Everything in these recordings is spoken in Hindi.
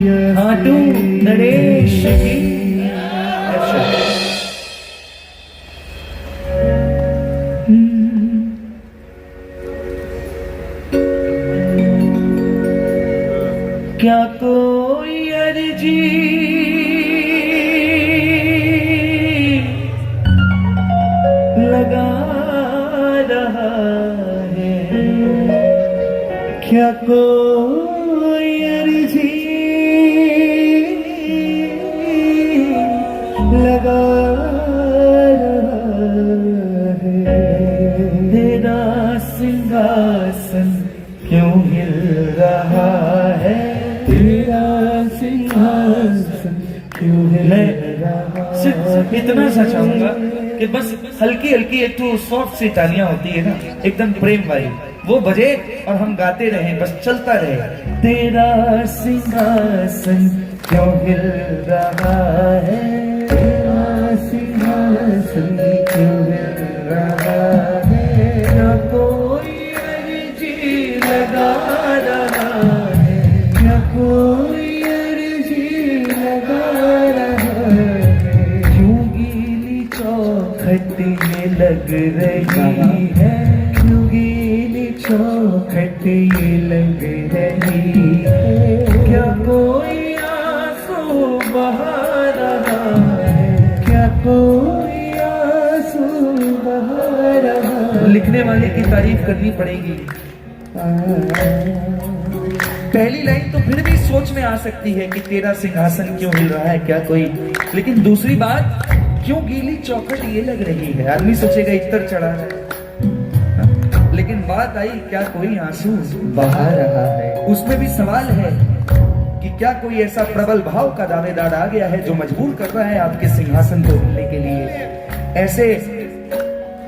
खाटू नरेश की क्या कोई अर्जी लगा रहा है, क्या कोई अर्जी लगा रहा है। तेरा सिंहासन क्यों हिल रहा है, तेरा सिंहासन क्यों हिल रहा है। सिर्फ इतना सा चाहूंगा कि बस हल्की हल्की एक तो सॉफ्ट सी तालियां होती है ना, एकदम प्रेम वाली, वो बजे और हम गाते रहें, बस चलता रहे। तेरा सिंहासन क्यों हिल रहा है, तेरा सिंहासन क्यों हिल रहा है। क्या कोई अर्जी लगा रहा है, क्या कोई अर्जी लगा रहा है। क्यों गीली चौखट ये लग रही है, क्यों गीली चौखट ये लग रही है। क्या कोई आंसू बहा रहा है, क्या कोई आंसू बहा रहा है। लिखने वाले की तारीफ करनी पड़ेगी। पहली लाइन तो फिर भी सोच में आ सकती है कि तेरा सिंहासन क्यों हिल रहा है, क्या कोई, लेकिन दूसरी बात, क्यों गीली चौखट ये लग रही है, आदमी सोचेगा इतर चढ़ा है, लेकिन बात आई क्या कोई आंसू बहा रहा है। उसमें भी सवाल है कि क्या कोई ऐसा प्रबल भाव का दावेदार आ गया है जो मजबूर कर रहा है आपके सिंहासन को हिलने के लिए। ऐसे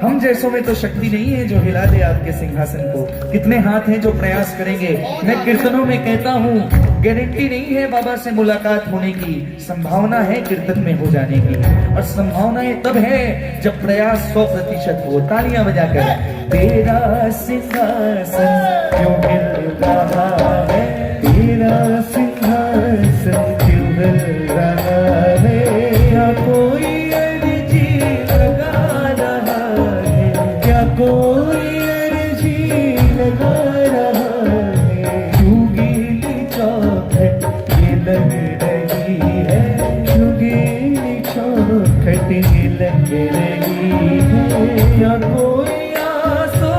हम जैसों में तो शक्ति नहीं है जो हिला दे आपके सिंहासन को। कितने हाथ हैं जो प्रयास करेंगे। मैं कीर्तनों में कहता हूँ, गारंटी नहीं है बाबा से मुलाकात होने की, संभावना है कीर्तन में हो जाने की, और संभावनाएं तब है जब प्रयास 100% हो। तालियां बजाकर तेरा सिंहासन क्यों हिल रहा है, तेरा सिंहासन क्यों हिल रहा है। क्या कोई अर्जी लगा रहा है, क्या कोई अर्जी लगा रहा है। क्यों गीली चौखट ये लग रही है, क्यों गीली चौखट ये लग रही है। क्या कोई आंसू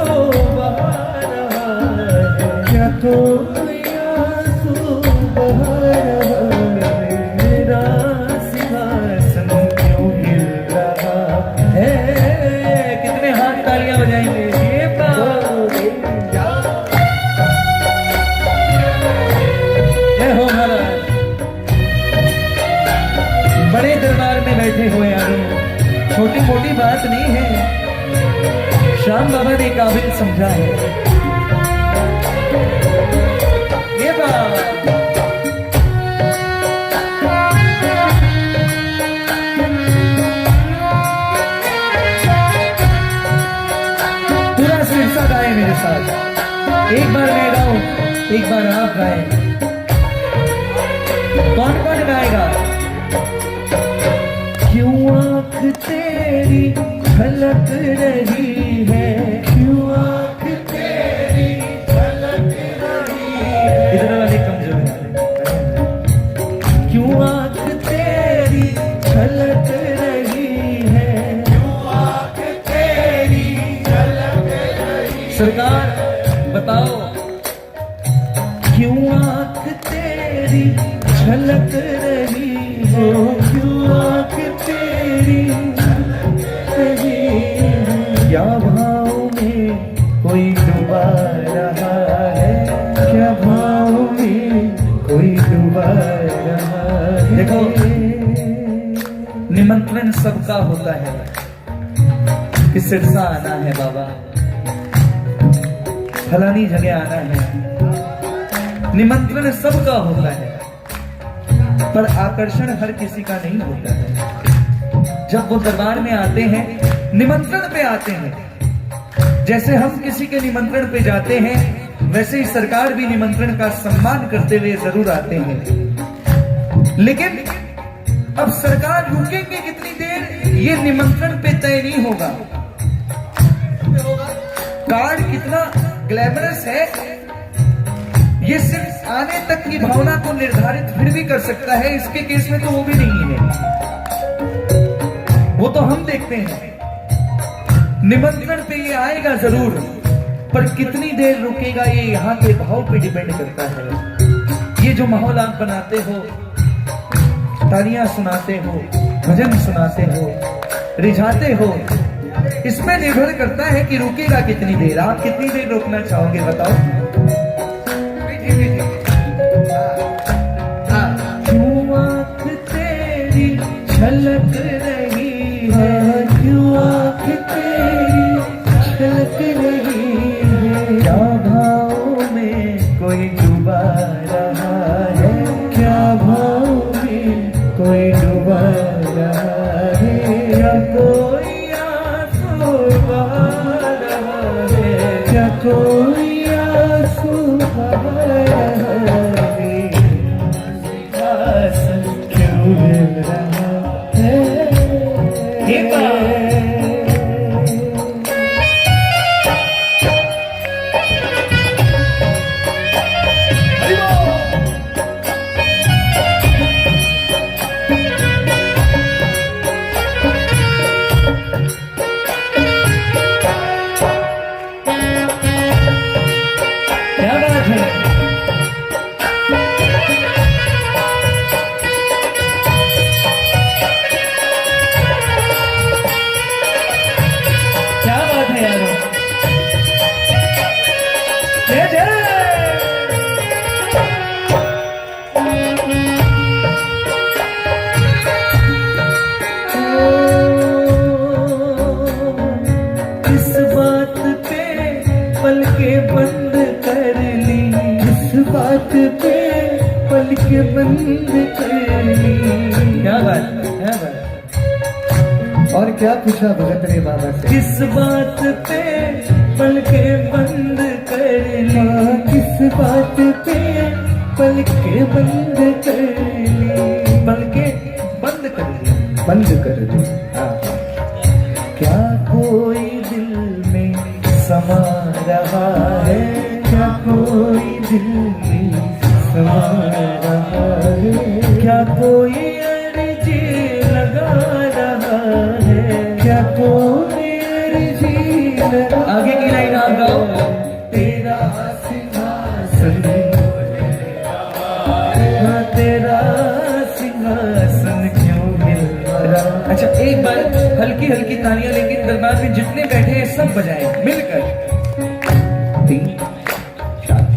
बहा रहा है, क्या कोई आंसू बहा रहा है। मेरा सिंहासन क्यों हिल रहा है। कितने हाथ तालियां बजाएंगे। ये जय हो महाराज। बड़े दरबार में बैठे हुए आदमी, छोटी मोटी बात नहीं है, श्याम बाबा ने काबिल समझा है। ये बात पूरा सिलसिला गाए मेरे साथ। एक बार मैं गाऊं, एक बार आप गाएं। कौन कौन गाएगा। क्यों आंख तेरी झलक रही है, क्यों आंख तेरी झलक रही है। इधर वाले कमजोर है। क्यों आंख तेरी झलक रही है, क्यों आंख तेरी झलक रही है। सरकार बताओ, क्यों आंख तेरी झलक रही है, क्यों आंख तेरी झलक रही है। क्या भाव में कोई डूबा रहा है, क्या भाव में कोई डूबा रहा है। देखो, निमंत्रण सबका होता है कि सिरसा आना है बाबा, फलानी जगह आना है। निमंत्रण सबका होता है, पर आकर्षण हर किसी का नहीं होता है। जब वो दरबार में आते हैं, निमंत्रण पे आते हैं, जैसे हम किसी के निमंत्रण पे जाते हैं, वैसे ही सरकार भी निमंत्रण का सम्मान करते हुए जरूर आते हैं। लेकिन अब सरकार रुकेंगे कितनी देर ये निमंत्रण पे तय नहीं होगा। कार्ड कितना ग्लैमरस है ये सिर्फ आने तक की भावना को निर्धारित फिर भी कर सकता है, इसके केस में तो वो भी नहीं है, वो तो हम देखते हैं। निमंत्रण पे ये आएगा जरूर, पर कितनी देर रुकेगा ये यहाँ के भाव पे डिपेंड करता है। ये जो माहौल आप बनाते हो, तालियां सुनाते हो, भजन सुनाते हो, रिझाते हो, इसमें निर्भर करता है कि रुकेगा कितनी देर। आप कितनी देर रोकना चाहोगे बताओ? क्यों आँख तेरी झलक रही है, क्यों आँख तेरी झलक रही है, क्या भाव में कोई डूबा रहा है, क्या भाव में कोई डूबा रहा है, क्या कोई आंसू बहा रहा है, क्या कोई आंसू बहा रहा है, आसन क्यों मिल रहा है। बंद कर ली, इस बात पे पलके बंद कर ली। क्या बात, क्या बात। और क्या पूछा भगत ने बाबा से? किस बात पे पलके बंद कर ली, किस बात पे पलके बंद कर ली, पलके बंद कर ली, बंद कर ली। क्या कोई दिल में समा रहा है, क्या कोई दिल में समा रहा है, क्या कोई अर्जी लगा रहा है, क्या कोई अर्जी लगा। आगे की लाइन आप गाओ। तेरा सिंहासन, तेरा सिंहासन क्यों मिल रहा। अच्छा एक बार हल्की हल्की तालियां लेकिन दरबार में जितने बैठे हैं सब बजाएं मिलकर। 3 4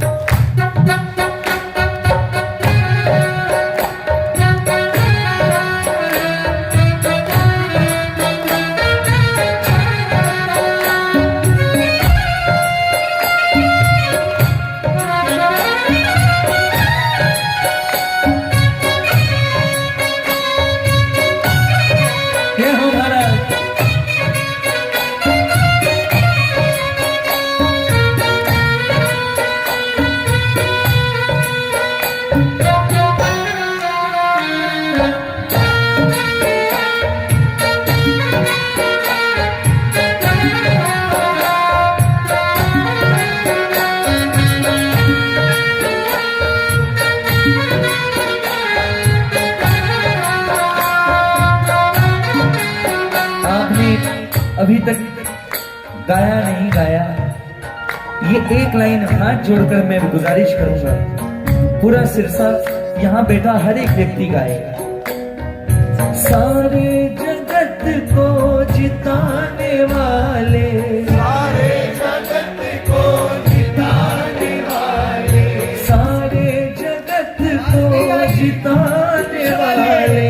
अभी तक गाया नहीं गाया, ये एक लाइन हाथ जोड़कर मैं गुजारिश करूंगा, पूरा सिरसा यहाँ बैठा हर एक व्यक्ति गाएगा। सारे जगत को जिताने वाले, सारे जगत को जिताने वाले, सारे जगत को जिताने वाले,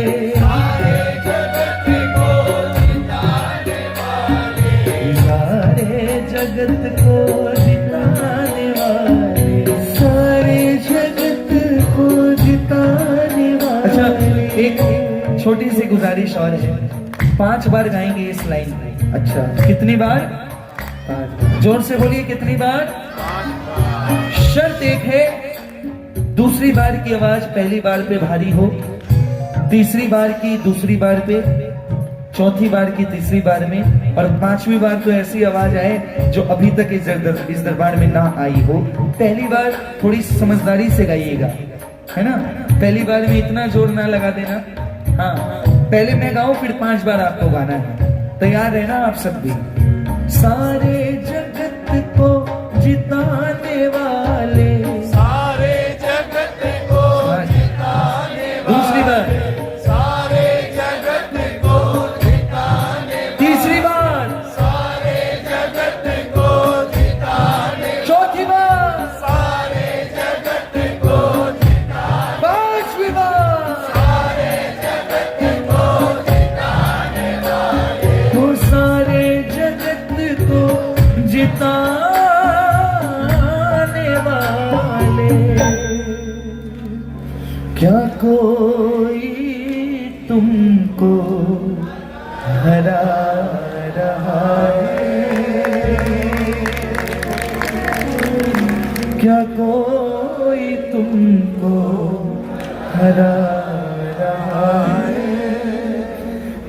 जगत को जिताने वाले, सारे जगत को जिताने वाले। अच्छा एक छोटी सी गुजारिश और है, 5 बार गाएंगे इस लाइन में। अच्छा कितनी बार? 5। जोर से बोलिए कितनी बार? 5। शर्त एक है, दूसरी बार की आवाज पहली बार पे भारी हो, तीसरी बार की दूसरी बार पे, चौथी बार की तीसरी बार में, और पांचवी बार तो ऐसी आवाज आए जो अभी तक इस दरबार में ना आई हो। पहली बार थोड़ी समझदारी से गाइएगा, है ना। पहली बार में इतना जोर ना लगा देना। हाँ, पहले मैं गाऊं फिर 5 बार आपको गाना है। तैयार रहना आप सब भी। सारे जगत को जिताने वाले, सारे जगत को जिताने वाले, दूसरी बार, सारे जगत को जिताने, तीसरी बार, सारे जगत को जिताने, चौथी बार, सारे जगत को जिताने, पांचवी बार, सारे जगत को जिताने वाले, तो सारे जगत को जिताने वाले। क्या कोई तुमको हरा रहा है? क्या कोई तुमको हरा रहा है?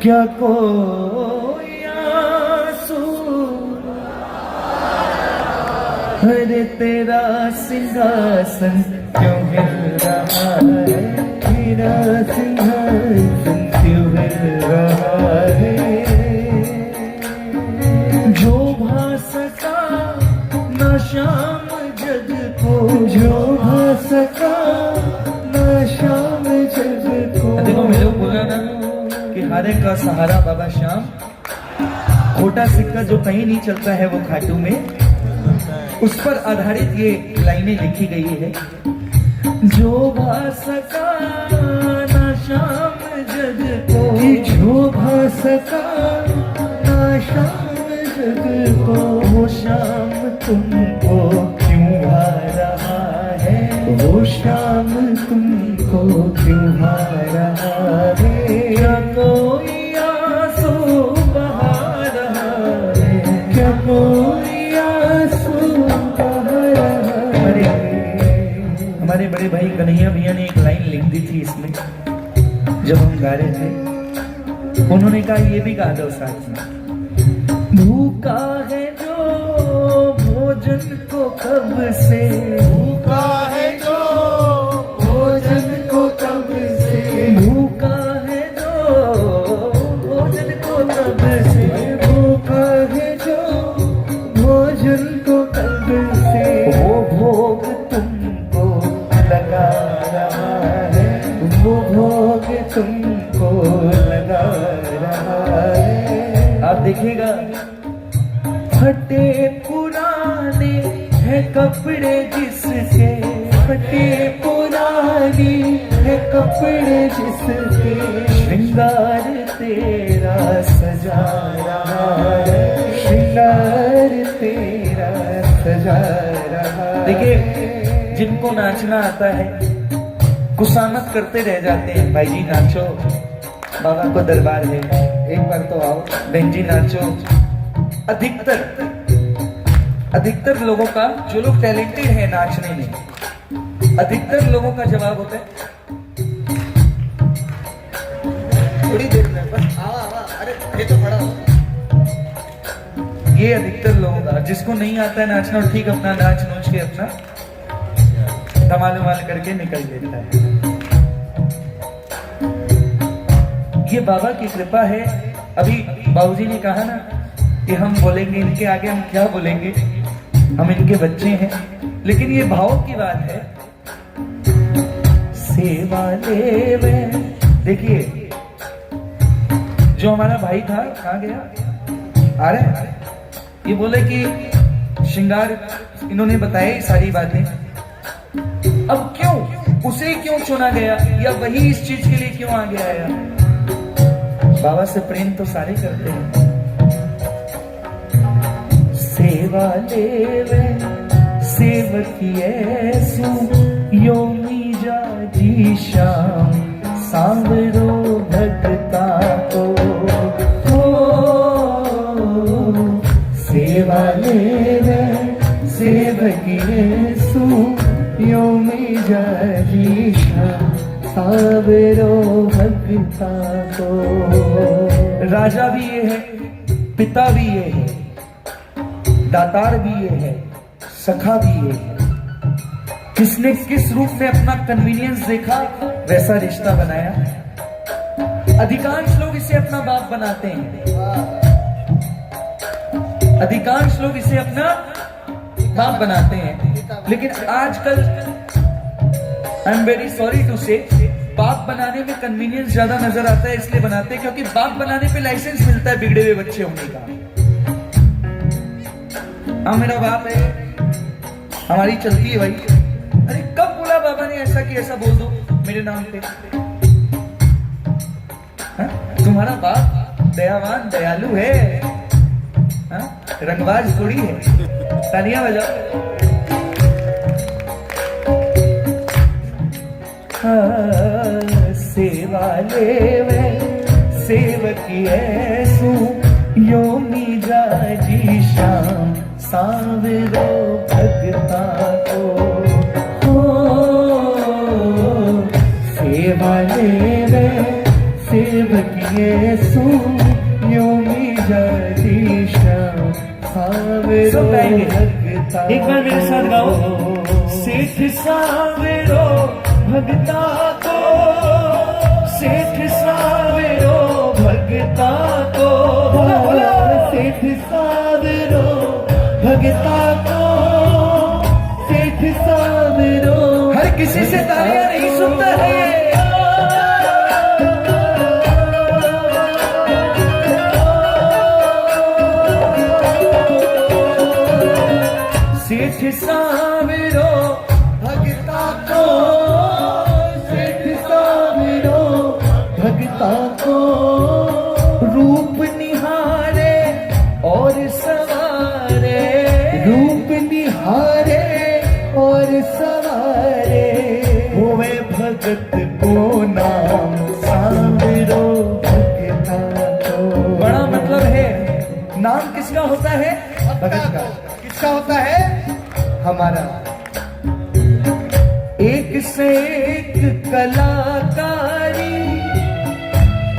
क्या कोई आंसू अरे तेरा सिंहासन क्यों हिल रहा है? तेरा सिंहासन क्यों हिल रहा है? जो भासका न शाम जग को, जो भासका न शाम जग को। देखो मेरे को बोला ना कि हारे का सहारा बाबा श्याम, खोटा सिक्का जो कहीं नहीं चलता है वो खाटू में, उस पर आधारित ये लाइनें लिखी गई है। जो भासका न शाम जग को, जो भासका न शाम जग को, वो शाम तुमको क्यों भा रहा है? वो शाम तुमको क्यों भा रहा है? क्या कोई आंसू बहा रहा है? क्या कोई आंसू बहा रहा है? हमारे बड़े भाई कन्हैया भैया ने एक लाइन लिख दी थी इसमें जब हम गा रहे थे। उन्होंने कहा ये भी गा दो साथ में। भूखा है जो भोजन को कब से, भूखा है जो भोजन को कब से, भूखा है जो भोजन को कब से, भूखा है जो भोजन को कब से, वो भोग तुमको लगा रहा है, वो भोग तुमको लगा रहा है। आप देखिएगा फटे पुराने है कपड़े जिसके, फटे पुरानी है कपड़े जिसके, श्रृंगार तेरा सजा रहा है, श्रृंगार तेरा सजा रहा है। देखिए जिनको नाचना आता है कुसामत करते रह जाते हैं। भाई जी नाचो, बाबा को दरबार है, एक बार तो आओ। बहन जी नाचो। अधिकतर लोगों का, जो लोग टैलेंटेड है नाचने में, अधिकतर लोगों का जवाब होता है थोड़ी देर में बस आवा आवा, अरे ये तो खड़ा हो। ये अधिकतर लोगों का। जिसको नहीं आता है नाचना, ठीक अपना नाच नोच के अपना धमाल उमाल करके निकल देता है। ये बाबा की कृपा है। अभी बाबूजी ने कहा ना कि हम बोलेंगे इनके आगे, हम क्या बोलेंगे, हम इनके बच्चे हैं। लेकिन ये भाव की बात है। सेवा लेवे, देखिए जो हमारा भाई था कहाँ गया, आ रहा है। ये बोले कि श्रृंगार, इन्होंने बताया सारी बातें। अब क्यों उसे क्यों चुना गया, या वही इस चीज के लिए क्यों आ गया है? बाबा से प्रेम तो सारे करते हैं। सेवा लेवे सेवकिए सु योमी जाजी श्याम सांवरो भगता को हो। सेवा लेवे सेवकिए सु योमी जाजी श्याम सांवरो सावरो भगता को। राजा भी ये है, पिता भी ये है, दातार भी ये है, सखा भी ये है। किसने किस रूप में अपना कन्वीनियंस देखा वैसा रिश्ता बनाया। अधिकांश लोग इसे अपना बाप बनाते हैं, अधिकांश लोग इसे अपना बाप बनाते हैं। लेकिन आजकल I am very sorry to say, बाप बनाने में कन्वीनियंस ज्यादा नजर आता है, इसलिए बनाते हैं क्योंकि बाप बनाने पे लाइसेंस मिलता है बिगड़े हुए बच्चे होने का। हाँ मेरा बाप है, हमारी चलती है भाई। अरे कब बोला बाबा ने ऐसा कि ऐसा बोल दो मेरे नाम पे? हा? तुम्हारा बाप दयावान दयालु है, हा? रंगबाज थोड़ी है। तालियां बजाओ। सेवा लेवे सेवकी ऐसू योमी जाजी श्याम सावरो भगता को। सेवा लेवे सेवकी ऐसू योमी जाजी श्याम सावरो भगता। एक बार मेरे साथ गाओ। सेठ सावरो भगता को, सेठ सावरो भगता को, सेठ सावरो भगता को, सेठ सावरो। हर किसी से तालियां नहीं सुनता है ये। सेठ सावरो भगता को, भगता को रूप निहारे और सवारे, रूप निहारे और सवारे, हुए भगत को नाम सावरो भगता को। बड़ा मतलब है। नाम किसका होता है? भगत का। किसका होता है? हमारा। एक से एक कलाकारी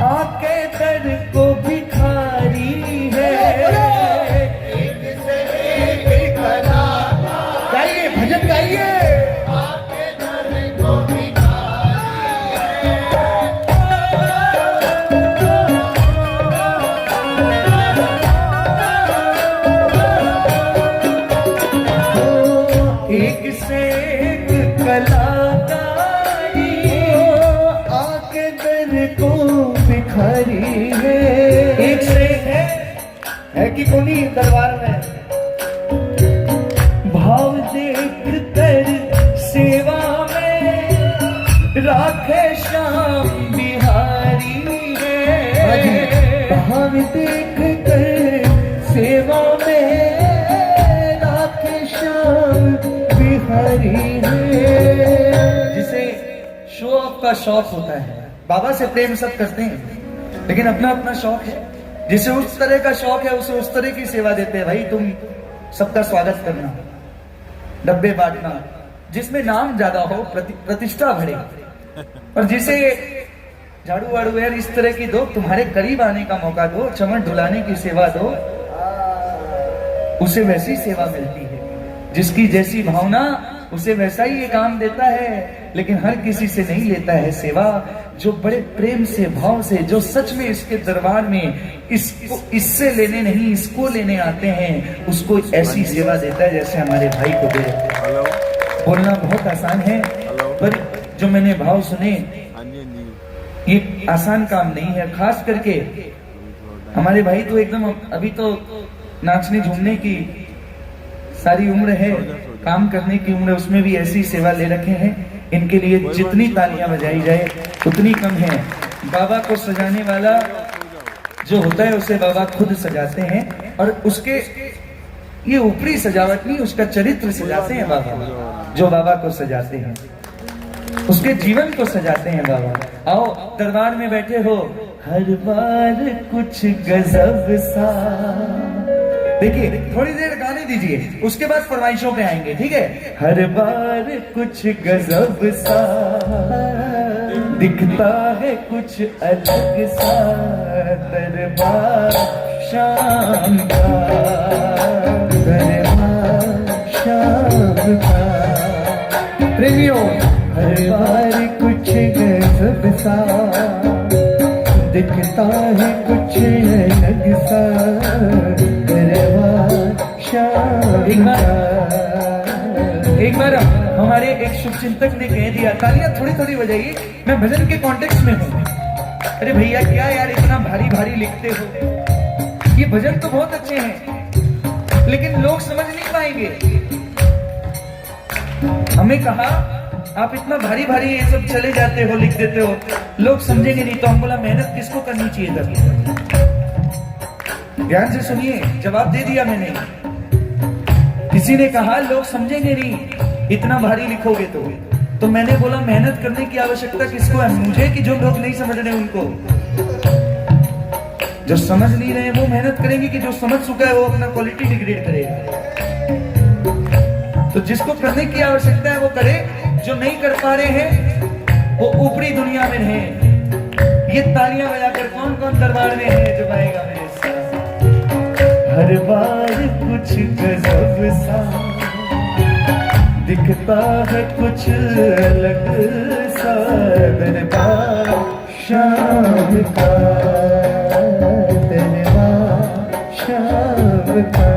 आके दर को भिखारी है। एक से एक कलाकारी, गाइए भजन गाइए। आके दर को भिखारी है। एक से एक कलाकारी आके दर को भिखारी है। एक से है कि कोनी दरबार में भाव देख कर सेवा में राखे श्याम बिहारी है। भाव देख कर सेवा में राखे श्याम बिहारी है। जिसे शो ऑफ का शौक होता है, बाबा से प्रेम सब करते हैं लेकिन अपना अपना शौक है। जिसे उस तरह का शौक है उसे उस तरह की सेवा देते हैं। भाई तुम सबका स्वागत करना, डब्बे बांटना, जिसमें नाम ज्यादा हो, प्रतिष्ठा बढ़े। और जिसे झाड़ू वाड़ू यार इस तरह की दो, तुम्हारे करीब आने का मौका दो, चमन ढुलाने की सेवा दो, उसे वैसी सेवा मिलती है। जिसकी जैसी भावना उसे वैसा ही ये काम देता है। लेकिन हर किसी से नहीं लेता है सेवा। जो बड़े प्रेम से, भाव से, जो सच में इसके दरबार में इससे लेने नहीं इसको लेने आते हैं, उसको ऐसी सेवा देता है जैसे हमारे भाई को दे देते हैं। बोलना बहुत आसान है, पर जो मैंने भाव सुने ये आसान काम नहीं है। खास करके हमारे भाई तो एकदम अभी तो नाचने झूमने की सारी उम्र है, काम करने की उम्र, उसमें भी ऐसी सेवा ले रखे हैं। इनके लिए जितनी तालियां बजाई जाए उतनी कम है। बाबा को सजाने वाला जो होता है उसे बाबा खुद सजाते हैं, और उसके ये ऊपरी सजावट नहीं, उसका चरित्र सजाते हैं बाबा। जो बाबा को सजाते हैं उसके जीवन को सजाते हैं बाबा। आओ दरबार में बैठे हो, हर बार कुछ गजब सा। देखिए थोड़ी देर गाने दीजिए, उसके बाद फरमाइशों पे आएंगे, ठीक है। हर बार कुछ गजब सा दिखता है, कुछ अलग सा दरबार शाम का, दरबार शाम का। प्रेमियों, हर बार कुछ गजब सा दिखता है, कुछ अलग सा दरबार शाम का। एक बार हमारे एक शुभचिंतक ने कह दिया, तालियां थोड़ी थोड़ी बजाइए, मैं भजन के कॉन्टेक्स्ट में हूं। अरे भैया क्या यार इतना भारी भारी लिखते हो, ये भजन तो बहुत अच्छे हैं लेकिन लोग समझ नहीं पाएंगे। हमें कहा आप इतना भारी भारी ये सब चले जाते हो, लिख देते हो, लोग समझेंगे नहीं। तो हम बोला मेहनत किसको करनी चाहिए तभी। ध्यान से सुनिए, जवाब दे दिया मैंने। किसी ने कहा लोग समझेंगे नहीं इतना भारी लिखोगे तो मैंने बोला मेहनत करने की आवश्यकता किसको है, मुझे कि जो लोग नहीं समझ रहे उनको। जो समझ नहीं रहे वो मेहनत करेंगे कि जो समझ चुका है वो अपना क्वालिटी डिग्रेड करेगा। तो जिसको करने की आवश्यकता है वो करे, जो नहीं कर पा रहे हैं वो ऊपरी दुनिया में रहे। ये तालियां बजाकर कौन कौन दरबार में है जो गाएगा मेरे साथ। हर बार कुछ गजब सा दिखता है, कुछ अलग सा दरबार शाम का, दरबार शाम का।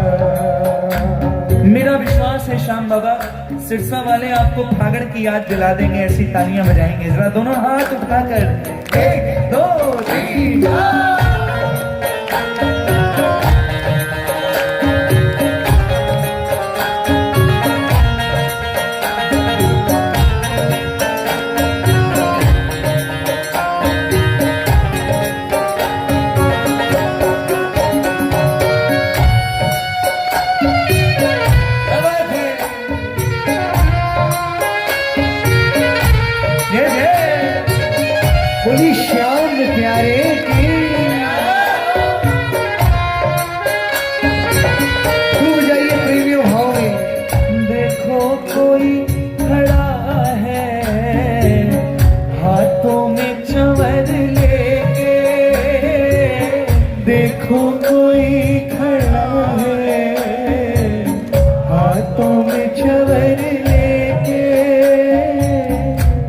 मेरा विश्वास है श्याम बाबा सिरसा वाले आपको फागड़ की याद दिला देंगे, ऐसी तालियां बजाएंगे। जरा दोनों हाथ उठाकर 1 2 3 बोली श्याम प्यारे की खूब जाइए प्रेमियों भाव में। देखो कोई खड़ा है हाथों में चंवर लेके, देखो कोई खड़ा है हाथों में चंवर लेके,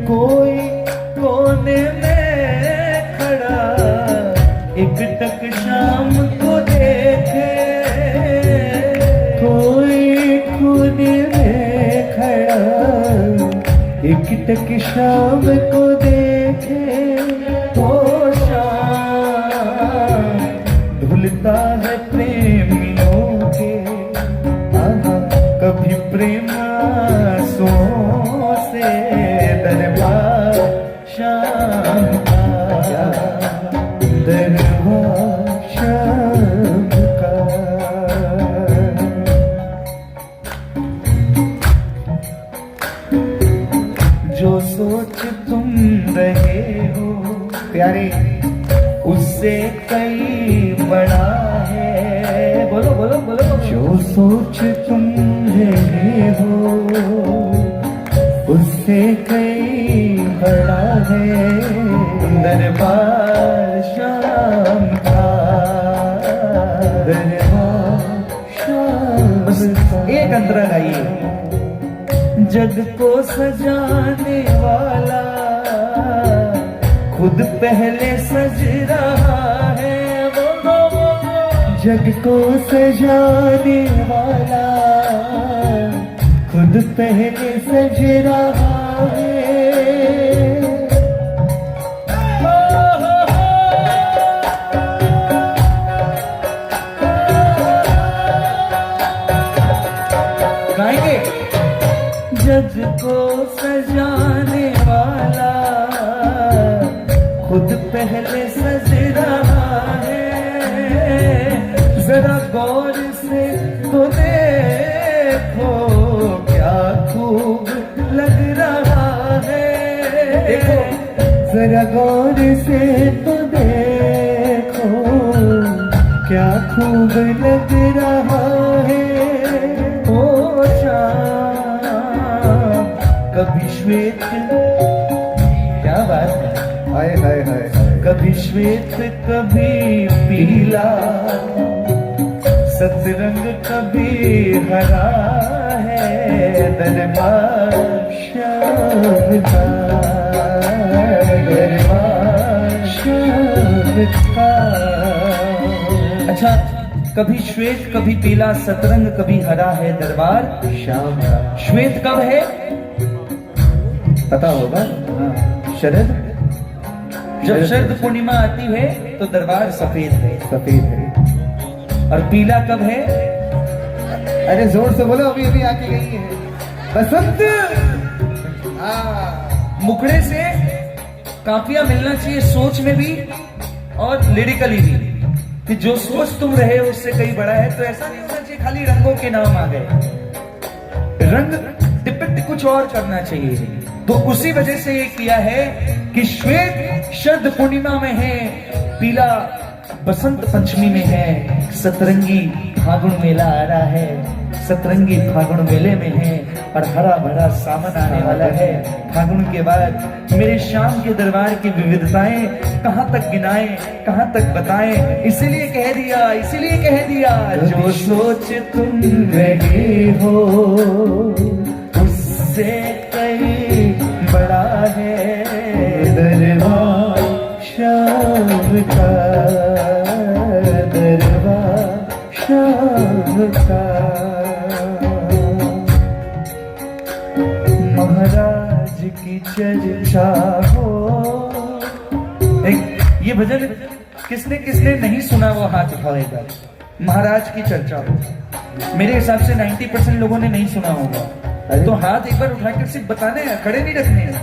कोई कोने में एक टक शाम को देखे, कोई कोने में खड़ा एक टक शाम को देखे। तो शाम धुलता है प्रेमियों के, कभी प्रेम आंसुओं से दरबार शाम का, दरबार शाम का। जो सोच तुम रहे हो प्यारे उससे कई बड़ा है। बोलो बोलो बोलो। जो सोच तुम रहे हो उससे कई बड़ा है, दरबार शाम का, दरबार शाम का। एक अंतरा गाइए। जग को सजाने वाला खुद पहले सज रहा है। बोलो बोलो। जग को सजाने वाला खुद पहले सज रहा है। गाएंगे। जग को सजाने वाला खुद पहले सज रहा है। जरा गौर से तो देखो क्या खूब लग रहा है। देखो जरा गौर से तो देखो क्या खूब लग रहा है। कभी श्वेत, क्या बात है, हाय हाय हाय हाय। कभी श्वेत कभी पीला, सतरंग कभी हरा है दरबार श्याम का, दरबार श्याम का। अच्छा, कभी श्वेत कभी पीला, सतरंग कभी हरा है दरबार श्याम का। श्वेत कब है पता होगा। हाँ, शरद, जब शरद पूर्णिमा आती है तो दरबार सफेद है, सफेद है। और पीला कब है? अरे जोर से बोलो, अभी अभी आके गई है बसंत। मुखड़े से काफिया मिलना चाहिए, सोच में भी और लिरिकली भी, कि जो सोच तुम रहे हो उससे कहीं बड़ा है। तो ऐसा नहीं होना चाहिए खाली रंगों के नाम आ गए, रंग डिपिक्ट कुछ और करना चाहिए। तो उसी वजह से ये किया है कि श्वेत शरद पूर्णिमा में है, पीला बसंत पंचमी में है, सतरंगी फागुन मेला आ रहा है, सतरंगी फागुन मेले में है, और हरा भरा सावन आने वाला है। फागुन के बाद मेरे श्याम के दरबार की विविधताएं कहां तक गिनाएं, कहां तक बताएं, इसीलिए कह दिया, इसीलिए कह दिया, जो सोच तुम रहे हो उससे कहीं बड़ा है दरबार श्याम का, दरबार श्याम का। महाराज की चर्चा हो। एक ये भजन किसने किसने नहीं सुना वो हाथ उठाएगा। महाराज की चर्चा हो, मेरे हिसाब से 90% लोगों ने नहीं सुना होगा। तो हाथ एक बार उठाकर सिर्फ बताने हैं, खड़े नहीं रखने हैं।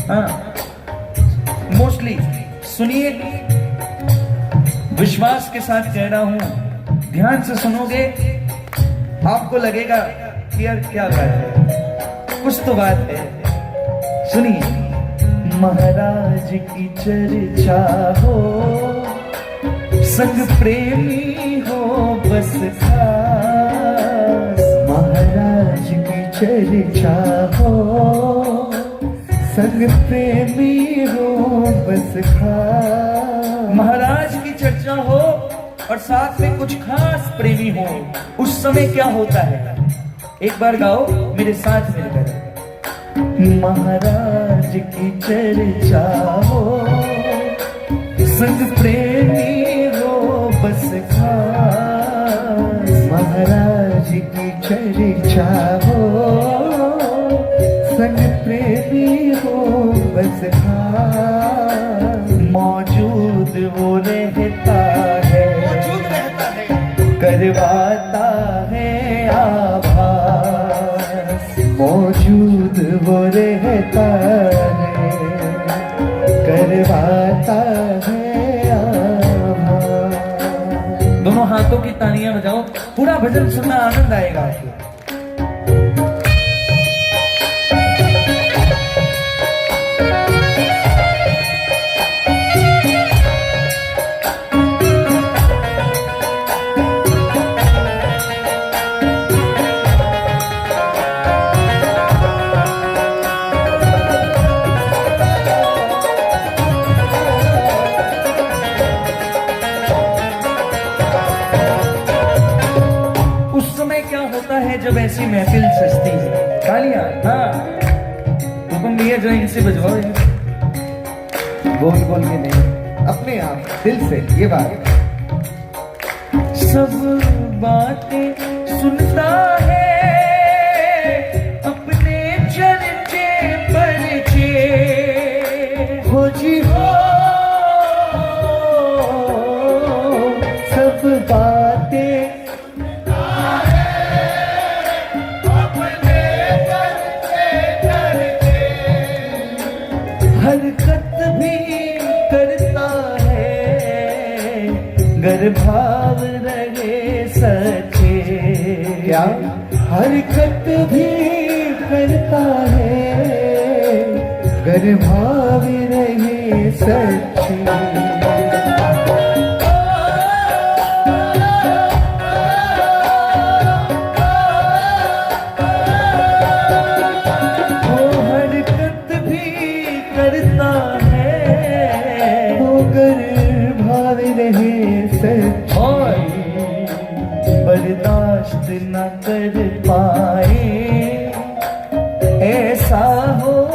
हाँ, मोस्टली सुनिए, विश्वास के साथ कह रहा हूं, ध्यान से सुनोगे आपको लगेगा कि यार क्या बात है, कुछ तो बात है। सुनिए, महाराज की चर्चा हो, संग प्रेमी हो बस खास। महाराज की चर्चा हो, संग प्रेमी हो बस खास। महाराज की चर्चा हो और साथ में कुछ खास प्रेमी हो, उस समय क्या होता है? एक बार गाओ मेरे साथ मिलकर। महाराज की चर्चा हो, संग प्रेमी हो बस खास। महाराज की चर्चा हो, संग प्रेमी हो बस खास। मौजूद वो रहता है, करवाता है आभास। मौजूद वो रहता है, करवाता है आभास। दोनों हाथों की तालियां बजाओ, पूरा भजन सुनना, आनंद आएगा आपको। जब ऐसी महफिल सजती है, तालियां, हाँ, हुक्म दिया जो इनसे बजवाओ यार। बोल बोल के नहीं, अपने आप दिल से ये बात। सब बातें सुनता है, अपने चर्चे परिचे हो जी हो। सब बातें हरकत भी करता है, गर भाव रहे सचे। क्या? हरकत भी करता है, गर भाव रहे सचे। सच्चाई बर्दाश्त न कर पाए, ऐसा हो